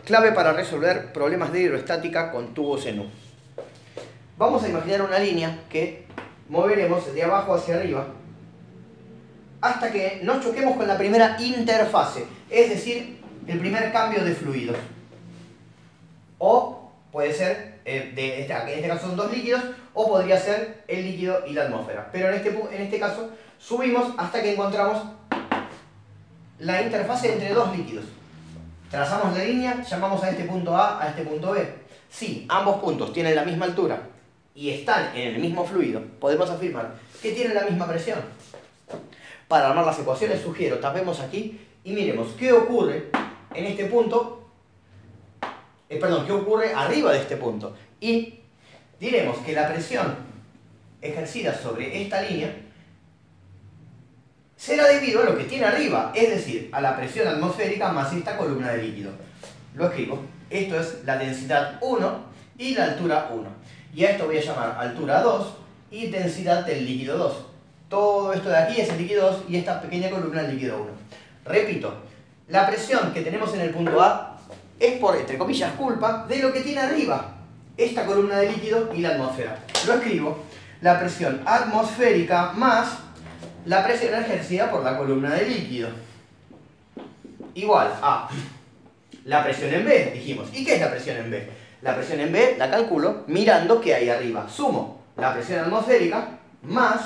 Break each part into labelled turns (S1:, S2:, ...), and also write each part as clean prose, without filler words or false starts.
S1: Clave para resolver problemas de hidroestática con tubos en U. Vamos a imaginar una línea que moveremos de abajo hacia arriba hasta que nos choquemos con la primera interfase, es decir, el primer cambio de fluidos. O puede ser, en este caso son dos líquidos, o podría ser el líquido y la atmósfera. Pero en este caso subimos hasta que encontramos la interfase entre dos líquidos. Trazamos la línea, llamamos a este punto A, a este punto B. Si ambos puntos tienen la misma altura y están en el mismo fluido, podemos afirmar que tienen la misma presión. Para armar las ecuaciones sugiero, tapemos aquí y miremos qué ocurre en este punto, qué ocurre arriba de este punto. Y diremos que la presión ejercida sobre esta línea será debido a lo que tiene arriba, es decir, a la presión atmosférica más esta columna de líquido. Lo escribo. Esto es la densidad 1 y la altura 1. Y a esto voy a llamar altura 2 y densidad del líquido 2. Todo esto de aquí es el líquido 2 y esta pequeña columna el líquido 1. Repito, la presión que tenemos en el punto A es por, entre comillas, culpa de lo que tiene arriba, esta columna de líquido y la atmósfera. Lo escribo. La presión atmosférica más la presión ejercida por la columna de líquido. Igual a la presión en B, dijimos. ¿Y qué es la presión en B? La presión en B la calculo mirando qué hay arriba. Sumo la presión atmosférica más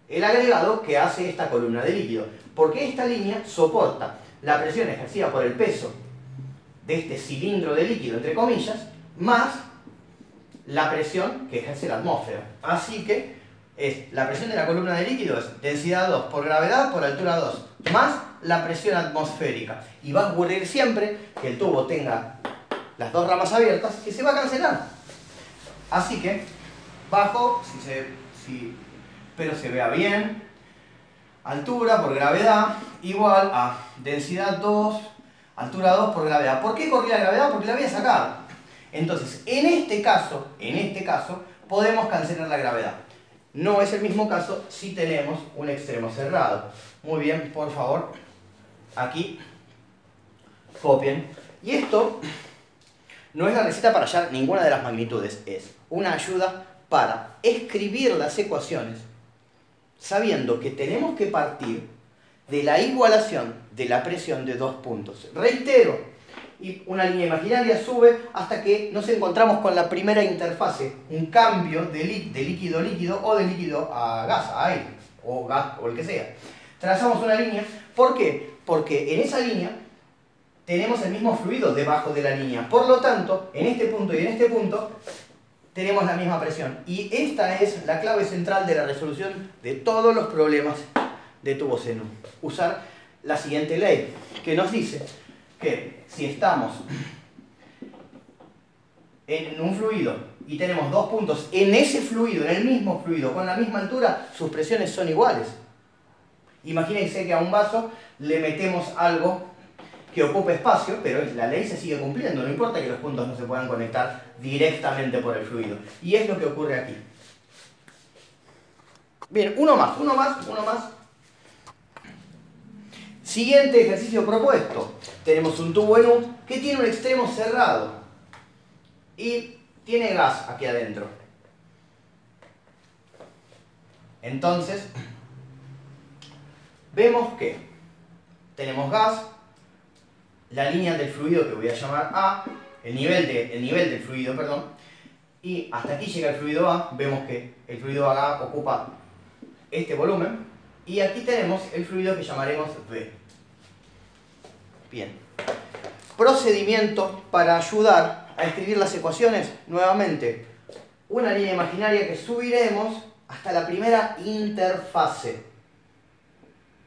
S1: el agregado que hace esta columna de líquido. Porque esta línea soporta la presión ejercida por el peso de este cilindro de líquido, entre comillas, más la presión que ejerce la atmósfera. Así que la presión de la columna de líquido es densidad 2 por gravedad por altura 2 más la presión atmosférica. Y va a ocurrir siempre que el tubo tenga las dos ramas abiertas que se va a cancelar. Así que bajo, espero se vea bien, altura por gravedad igual a densidad 2, altura 2 por gravedad. ¿Por qué corrí la gravedad? Porque la voy a sacar. Entonces, en este caso, podemos cancelar la gravedad. No es el mismo caso si tenemos un extremo cerrado. Muy bien, por favor, aquí copien. Y esto no es la receta para hallar ninguna de las magnitudes, es una ayuda para escribir las ecuaciones sabiendo que tenemos que partir de la igualación de la presión de dos puntos. Reitero, y una línea imaginaria sube hasta que nos encontramos con la primera interfase, un cambio de líquido-líquido o de líquido a gas, a aire, o gas, o el que sea. Trazamos una línea. ¿Por qué? Porque en esa línea tenemos el mismo fluido debajo de la línea. Por lo tanto, en este punto y en este punto tenemos la misma presión. Y esta es la clave central de la resolución de todos los problemas de tubos en U. Usar la siguiente ley, que nos dice que si estamos en un fluido y tenemos dos puntos en ese fluido, en el mismo fluido, con la misma altura, sus presiones son iguales. Imagínense que a un vaso le metemos algo que ocupe espacio, pero la ley se sigue cumpliendo, no importa que los puntos no se puedan conectar directamente por el fluido. Y es lo que ocurre aquí. Bien, uno más. Siguiente ejercicio propuesto. Tenemos un tubo en U que tiene un extremo cerrado y tiene gas aquí adentro. Entonces, vemos que tenemos gas, la línea del fluido que voy a llamar A, el nivel del fluido, perdón, y hasta aquí llega el fluido A. Vemos que el fluido A ocupa este volumen. Y aquí tenemos el fluido que llamaremos B. Bien. Procedimiento para ayudar a escribir las ecuaciones. Nuevamente, una línea imaginaria que subiremos hasta la primera interfase.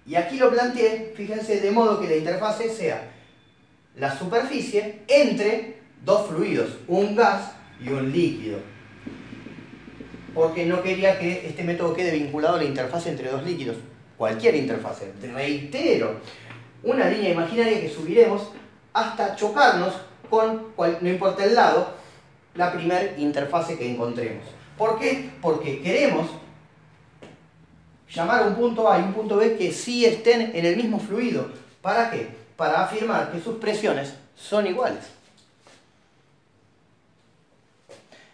S1: Y aquí lo planteé, fíjense, de modo que la interfase sea la superficie entre dos fluidos, un gas y un líquido. Porque no quería que este método quede vinculado a la interfase entre dos líquidos. Cualquier interfase. Reitero, una línea imaginaria que subiremos hasta chocarnos con, no importa el lado, la primera interfase que encontremos. ¿Por qué? Porque queremos llamar a un punto A y un punto B que sí estén en el mismo fluido. ¿Para qué? para afirmar que sus presiones son iguales.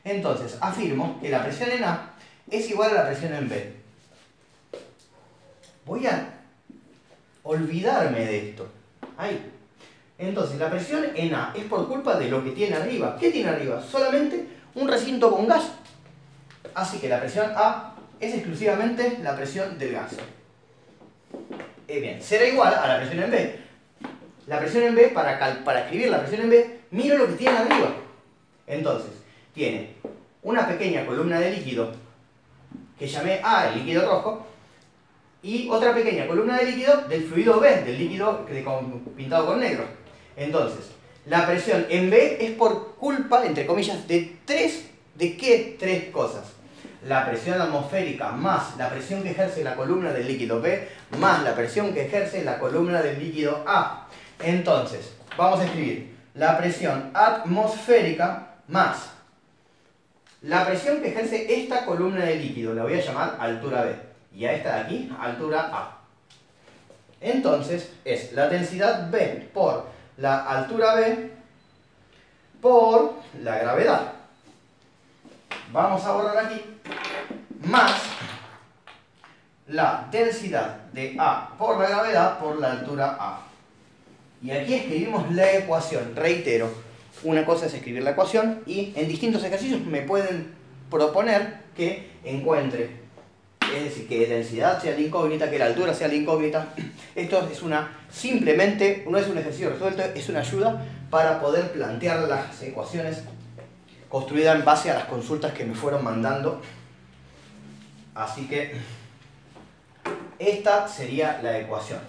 S1: Entonces, afirmo que la presión en A es igual a la presión en B. Voy a olvidarme de esto. Ahí. Entonces, la presión en A es por culpa de lo que tiene arriba. ¿Qué tiene arriba? Solamente un recinto con gas. Así que la presión A es exclusivamente la presión del gas. Bien, será igual a la presión en B. La presión en B, para escribir la presión en B, miro lo que tiene arriba. Entonces, tiene una pequeña columna de líquido que llamé A, el líquido rojo, y otra pequeña columna de líquido del fluido B, del líquido pintado con negro. Entonces, la presión en B es por culpa, entre comillas, ¿de qué tres cosas? La presión atmosférica más la presión que ejerce la columna del líquido B más la presión que ejerce la columna del líquido A. Entonces, vamos a escribir la presión atmosférica más la presión que ejerce esta columna de líquido, la voy a llamar altura B, y a esta de aquí, altura A. Entonces, es la densidad B por la altura B por la gravedad. Vamos a borrar aquí, más la densidad de A por la gravedad por la altura A. Y aquí escribimos la ecuación. Reitero, una cosa es escribir la ecuación y en distintos ejercicios me pueden proponer que encuentre, es decir, que densidad sea la incógnita, que la altura sea la incógnita. Esto es simplemente, no es un ejercicio resuelto, es una ayuda para poder plantear las ecuaciones construidas en base a las consultas que me fueron mandando. Así que esta sería la ecuación.